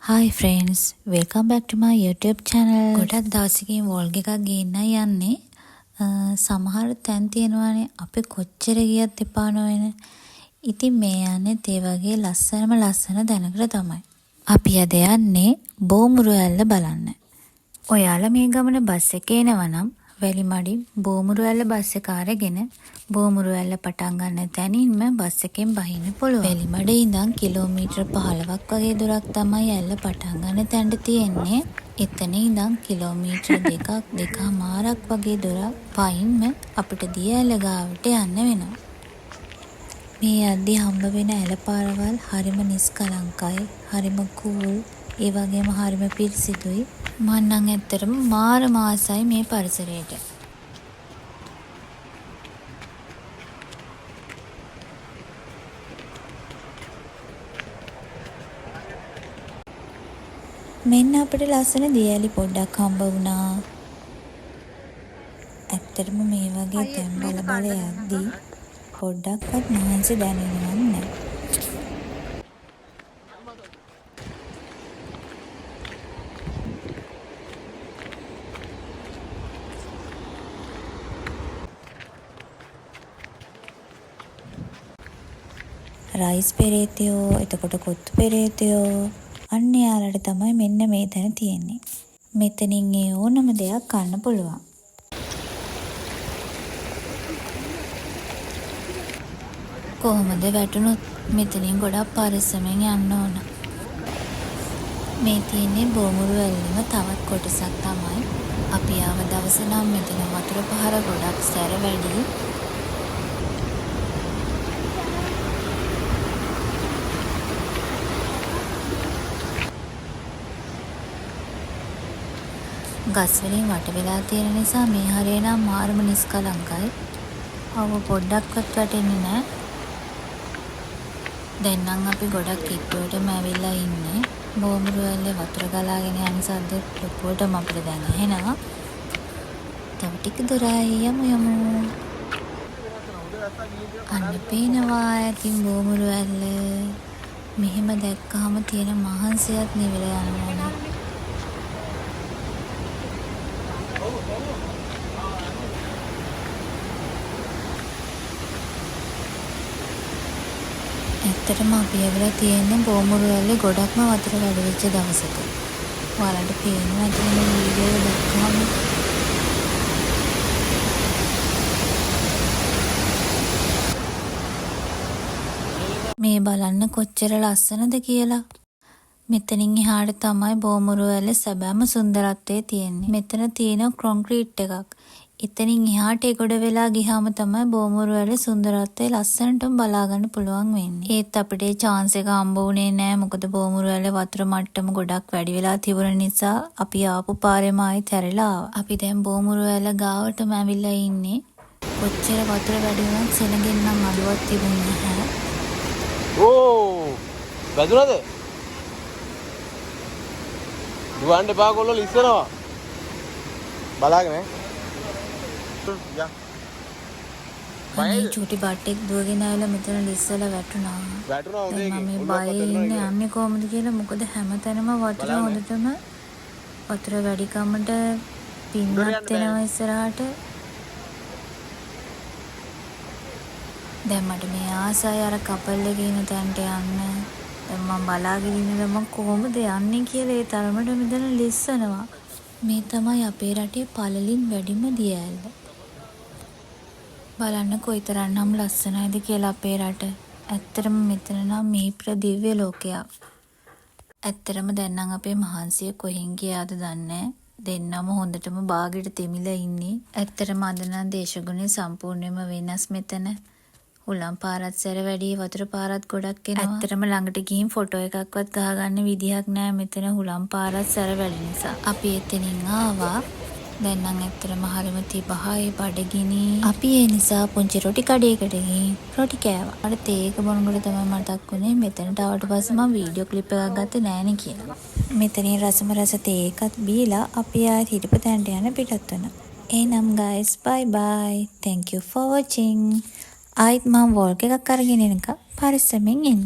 Hi friends, welcome back to my YouTube channel. ගොඩක් දවසකින් වොල්ග් එකක් ගේන්න යන්නේ. සමහර තැන් තියෙනවානේ අපි කොච්චර ගියත් එපා නොවන. ඉතින් මේ යන්නේ ඒ වගේ ලස්සන තැනකට තමයි. අපි අද යන්නේ බෝමුරුඇල්ල බලන්න. ඔයාලා මේ ගමන බස් එකේ එනවා නම් වැලිමඩි බෝමුරුඇල්ල බස් එක අරගෙන බෝමුරුඇල්ල පටන් ගන්න තැනින්ම බස් එකෙන් බහින්න පුළුවන්. වැලිමඩේ ඉඳන් කිලෝමීටර් 15ක් වගේ දුරක් තමයි ඇල්ල පටන් ගන්න තැනට තියෙන්නේ. එතන ඉඳන් කිලෝමීටර් දෙකමාරක් වගේ දුරක් පයින්ම අපිට දිය ඇල්ල ගාවට යන්න වෙනවා. මේ යද්දි හම්බ වෙන ඇල පාරවල් හරිම නිස්කලංකයි, හරිම කූල්, ඒ වගේම හරිම පිරිසිදුයි. මම නම් ඇත්තටම මාර මාසයි මේ පරිසරයට. මෙන්න අපිට ලස්සන දියැලි පොඩ්ඩක් හම්බ වුණා. ඇත්තටම මේ වගේ තැන් බල යද්දී පොඩ්ඩක්වත් මහන්සි දැනෙන්නේ නැහැ. රයිස් පෙරේතයෝ, එතකොට කොත්තු පෙරේතයෝ, අන්න යාලට තමයි මෙන්න මේ තැන තියෙන්නේ. මෙතනින් ඒ ඕනම දෙයක් කන්න පුළුවන්. කොහොමද වැටුණොත් මෙතනින් ගොඩක් පරිස්සමෙන් යන්න ඕන. මේ තියෙන්නේ බෝමුරුඇල්ලේම තවත් කොටසක් තමයි. අපි ආව දවස නම් මෙතන වතුර පහර ගොඩක් සැර වැඩි. ගස් වලින් වට වෙලා තියෙන නිසා මේ හරිය නම් මාරම නිස්කලංකයි. අවව පොඩ්ඩක්වත් වැටෙන්නේ නැහැ. දැන් නම් අපි ගොඩක් කිට්ටුවටම ඇවිල්ලා ඉන්නේ. බෝමුරුඇල්ලේ වතුර ගලාගෙන යන සද්ද ලොකුවටම අපිට දැන් ඇහෙනවා. තව ටික දුරයි යමු. අන්න පේනවා ඇතින් බෝමුරුඇල්ල. මෙහෙම දැක්කහම තියෙන මහන්සියත් නිවිලා යනවා. ඇත්තටම අපි ඇවිල්ලා තියෙන්නේ බෝමුරුඇල්ලේ ගොඩක්ම වතුර වැඩි වෙච්ච දවසක. ඔයාලට පේනවා ඇති මේ වීඩියෝ දැක්කම. මේ බලන්න කොච්චර ලස්සනද කියලා. මෙතනින් එහාට තමයි බෝමුරුඇල්ලේ සැබෑම සුන්දරත්වය තියෙන්නේ. මෙතන තියෙන කොන්ක්‍රීට් එකක්. එතනින් එහාට ගොඩ වෙලා ගියාම තමයි බෝමුරුඇල්ලේ සුන්දරත්වය ලස්සනටම බලා ගන්න පුළුවන් වෙන්නේ. ඒත් අපිට ඒ chance එක හම්බ වුණේ නැහැ. මොකද බෝමුරුඇල්ලේ වතුර මට්ටම ගොඩක් වැඩි වෙලා තිබුණ නිසා අපි ආපු පාරේම ආයෙත් හැරිලා ආවා. අපි දැන් බෝමුරුඇල්ල ගාවටම ඇවිල්ලා ඉන්නේ. කොච්චර වතුර වැඩි වුණත් සෙනගෙන් නම් අඩුවක් තිබුණේ නැහැ. ඕ! වැදුනද? දුවන්න එපා කොල්ලෝ ඉස්සනවා. බලාගෙන අනේ චූටි බට්ටෙක් දුවගෙන ආවලා මෙතන ලිස්සලා වැටුණා. මම බයේ ඉන්නේ යන්නේ කොහොමද කියලා. මොකද හැමතැනම වතුර හොඳටම වතුර වැඩි කමට පින්නක් වෙනවා ඉස්සරහට. දැන් මට මේ ආසයි අර කපල් එකේ ඉන්න තැනට යන්න. දැන් මම බලාගෙන ඉන්නේ මම කොහොමද යන්නේ කියලා ඒ තරමට මෙතන ලිස්සනවා. මේ තමයි අපේ රටේ පළලින් වැඩිම දියඇල්ල. බලන්න කොයිතරම්නම් ලස්සනයිද කියලා අපේ රට. ඇත්තටම මෙතන නම් මිහිපිර දිව්‍ය ලෝකයක්. ඇත්තටම දැන් නම් අපේ මහන්සිය කොහෙන් ගියාද දන්නේ. දෙන්නම හොඳටම බාගෙට තෙමිලා ඉන්නේ. ඇත්තටම අද නම් දේශගුණේ සම්පූර්ණයෙන්ම වෙනස් මෙතන. හුලම් පාරත් සැර වැඩි, වතුර පාරත් ගොඩක් එනවා. ඇත්තටම ළඟට ගිහින් ෆොටෝ එකක්වත් ගහගන්න විදිහක් නැහැ මෙතන හුලම් පාරත් සැර වැඩි නිසා. අපි එතනින් ආවා. දැන් නම් ඇත්තටම හරිම තිබහයි බඩගිනි. අපි ඒ නිසා පුංචි රොටි කඩේකට ගිහින් රොටි කෑවා. අර තේ එක බොනකොට තමයි මතක් වුණේ මෙතනට ආවට පස්සේ මම වීඩියෝ ක්ලිප් එකක් ගත්තේ නෑනේ කියලා. මෙතනින් රසම තේ එකත් බීලා අපි ආයෙත් හිටපු තැනට යන පිටත් වුණා. එහෙනම් guys bye bye. Thank you for watching. ආයෙත් මම වොල්ග් එකක් අරගෙන එනකම් පරිස්සමෙන් ඉන්න.